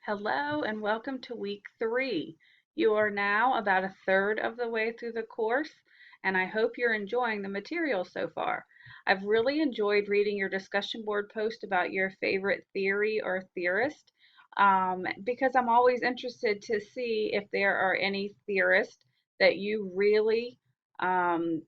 Hello and welcome to week 3. You are now about a third of the way through the course, and I hope you're enjoying the material so far. I've really enjoyed reading your discussion board post about your favorite theory or theorist because I'm always interested to see if there are any theorists that you really 100%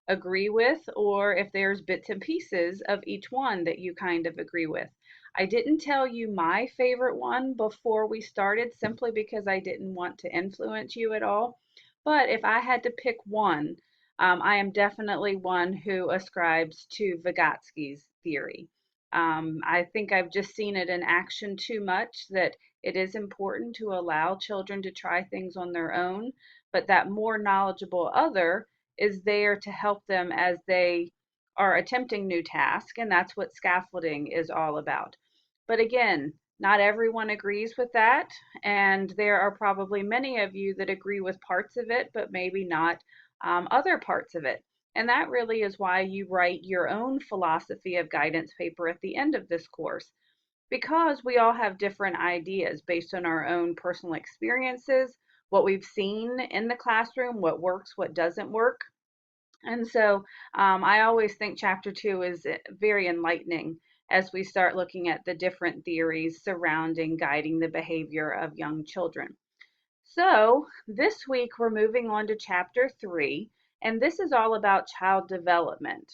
agree with, or if there's bits and pieces of each one that you kind of agree with. I didn't tell you my favorite one before we started simply because I didn't want to influence you at all. But if I had to pick one, I am definitely one who ascribes to Vygotsky's theory. I think I've just seen it in action too much that it is important to allow children to try things on their own, but that more knowledgeable other is there to help them as they are attempting new tasks, and that's what scaffolding is all about. But again, not everyone agrees with that, and there are probably many of you that agree with parts of it, but maybe not other parts of it. And that really is why you write your own philosophy of guidance paper at the end of this course, because we all have different ideas based on our own personal experiences, what we've seen in the classroom, what works, what doesn't work. And so I always think chapter 2 is very enlightening as we start looking at the different theories surrounding guiding the behavior of young children. So this week we're moving on to chapter 3, and this is all about child development.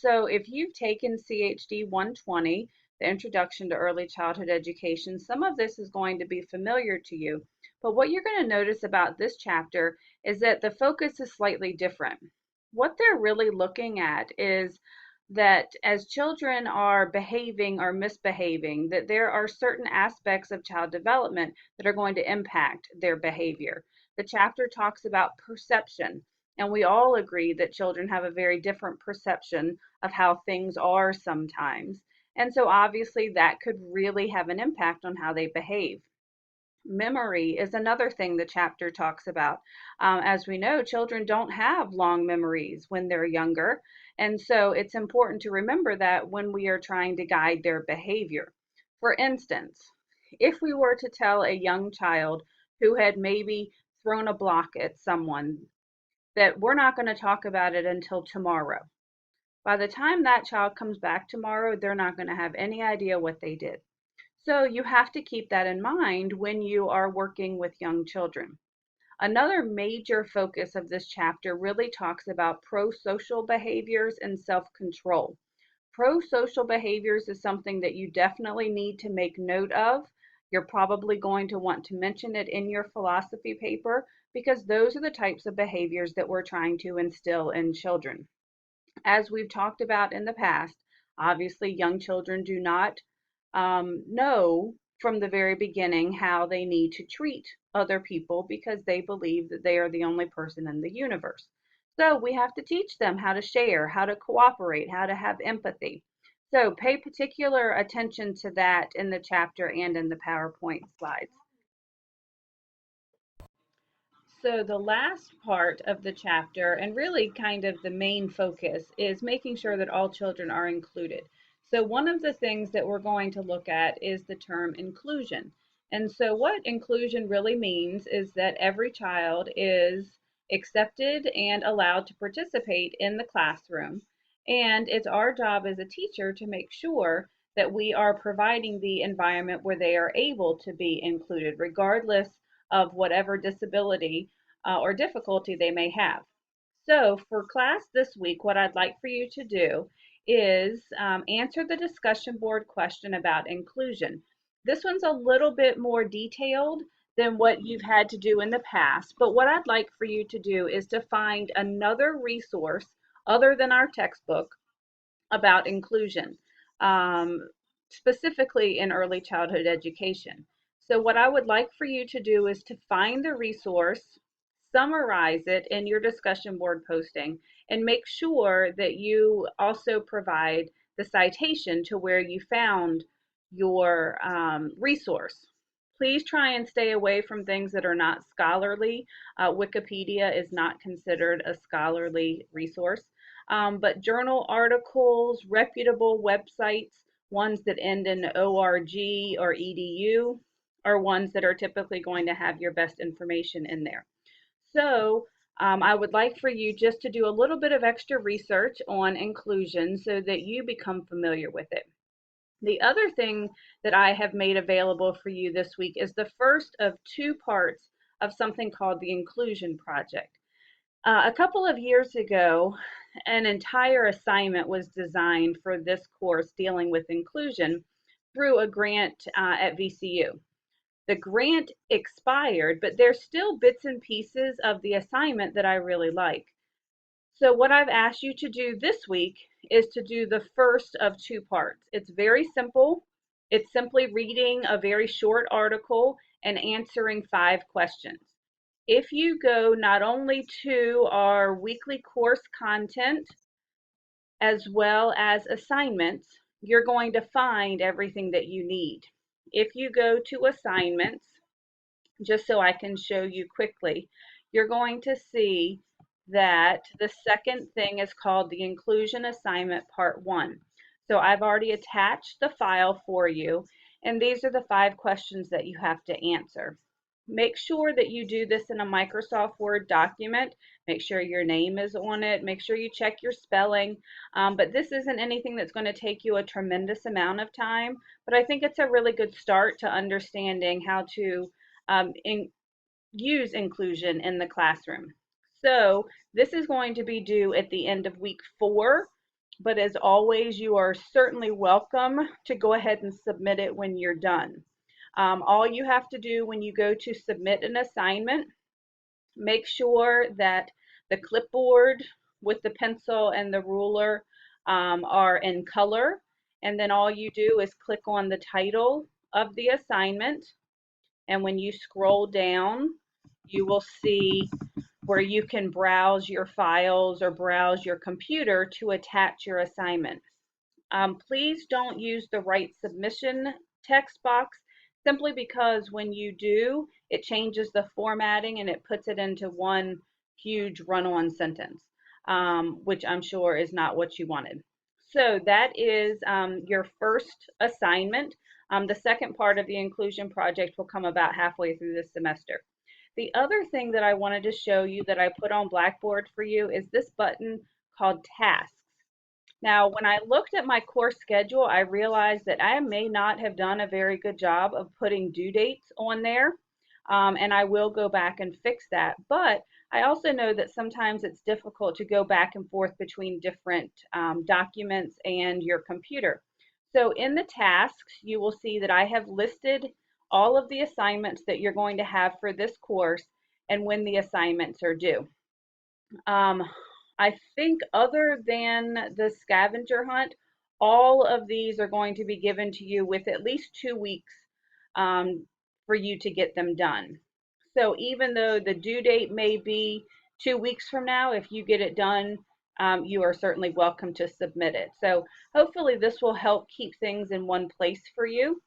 So if you've taken CHD 120, the Introduction to Early Childhood Education, some of this is going to be familiar to you. But what you're going to notice about this chapter is that the focus is slightly different. What they're really looking at is that as children are behaving or misbehaving, that there are certain aspects of child development that are going to impact their behavior. The chapter talks about perception, and we all agree that children have a very different perception of how things are sometimes. And so obviously that could really have an impact on how they behave. Memory is another thing the chapter talks about. As we know, children don't have long memories when they're younger, and so it's important to remember that when we are trying to guide their behavior. For instance, if we were to tell a young child who had maybe thrown a block at someone that we're not going to talk about it until tomorrow, by the time that child comes back tomorrow, they're not going to have any idea what they did. So you have to keep that in mind when you are working with young children. Another major focus of this chapter really talks about pro-social behaviors and self-control. Pro-social behaviors is something that you definitely need to make note of. You're probably going to want to mention it in your philosophy paper because those are the types of behaviors that we're trying to instill in children. As we've talked about in the past, obviously young children do not know from the very beginning how they need to treat other people because they believe that they are the only person in the universe. So we have to teach them how to share, how to cooperate, how to have empathy. So pay particular attention to that in the chapter and in the PowerPoint slides. So the last part of the chapter, and really kind of the main focus, is making sure that all children are included. So one of the things that we're going to look at is the term inclusion. And so what inclusion really means is that every child is accepted and allowed to participate in the classroom. And it's our job as a teacher to make sure that we are providing the environment where they are able to be included, regardless of whatever disability or difficulty they may have. So for class this week, what I'd like for you to do is answer the discussion board question about inclusion. This one's a little bit more detailed than what you've had to do in the past, but what I'd like for you to do is to find another resource other than our textbook about inclusion, um, specifically in early childhood education. So what I would like for you to do is to find the resource, summarize it in your discussion board posting, and make sure that you also provide the citation to where you found your resource. Please try and stay away from things that are not scholarly. Wikipedia is not considered a scholarly resource, but journal articles, reputable websites ones that end in org or edu are ones that are typically going to have your best information in there. So I would like for you just to do a little bit of extra research on inclusion so that you become familiar with it. The other thing that I have made available for you this week is the first of two parts of something called the Inclusion Project. A couple of years ago, an entire assignment was designed for this course dealing with inclusion through a grant at VCU. The grant expired, but there's still bits and pieces of the assignment that I really like. So what I've asked you to do this week is to do the first of two parts. It's very simple. It's simply reading a very short article and answering 5 questions. If you go not only to our weekly course content as well as assignments, you're going to find everything that you need. If you go to assignments, just so I can show you quickly, you're going to see that the second thing is called the Inclusion Assignment Part 1. So I've already attached the file for you, and these are the 5 questions that you have to answer. Make sure that you do this in a Microsoft Word document. Make sure your name is on it. Make sure you check your spelling. But this isn't anything that's going to take you a tremendous amount of time, but I think it's a really good start to understanding how to use inclusion in the classroom. So this is going to be due at the end of week 4, but as always, you are certainly welcome to go ahead and submit it when you're done. All you have to do when you go to submit an assignment, make sure that the clipboard with the pencil and the ruler are in color, and then all you do is click on the title of the assignment, and when you scroll down, you will see where you can browse your files or browse your computer to attach your assignment. Please don't use the right submission text box, simply because when you do, it changes the formatting and it puts it into one huge run-on sentence, which I'm sure is not what you wanted. So that is your first assignment. The second part of the inclusion project will come about halfway through this semester. The other thing that I wanted to show you that I put on Blackboard for you is this button called Tasks. Now, when I looked at my course schedule, I realized that I may not have done a very good job of putting due dates on there, and I will go back and fix that. But I also know that sometimes it's difficult to go back and forth between different documents and your computer. So in the tasks, you will see that I have listed all of the assignments that you're going to have for this course and when the assignments are due. Um, I think other than the scavenger hunt, all of these are going to be given to you with at least 2 weeks for you to get them done. So even though the due date may be 2 weeks from now, if you get it done, you are certainly welcome to submit it. So hopefully this will help keep things in one place for you.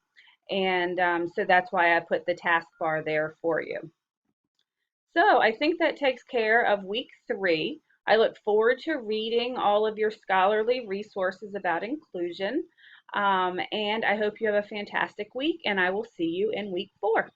And so that's why I put the taskbar there for you. So I think that takes care of week 3. I look forward to reading all of your scholarly resources about inclusion. And I hope you have a fantastic week, and I will see you in week 4.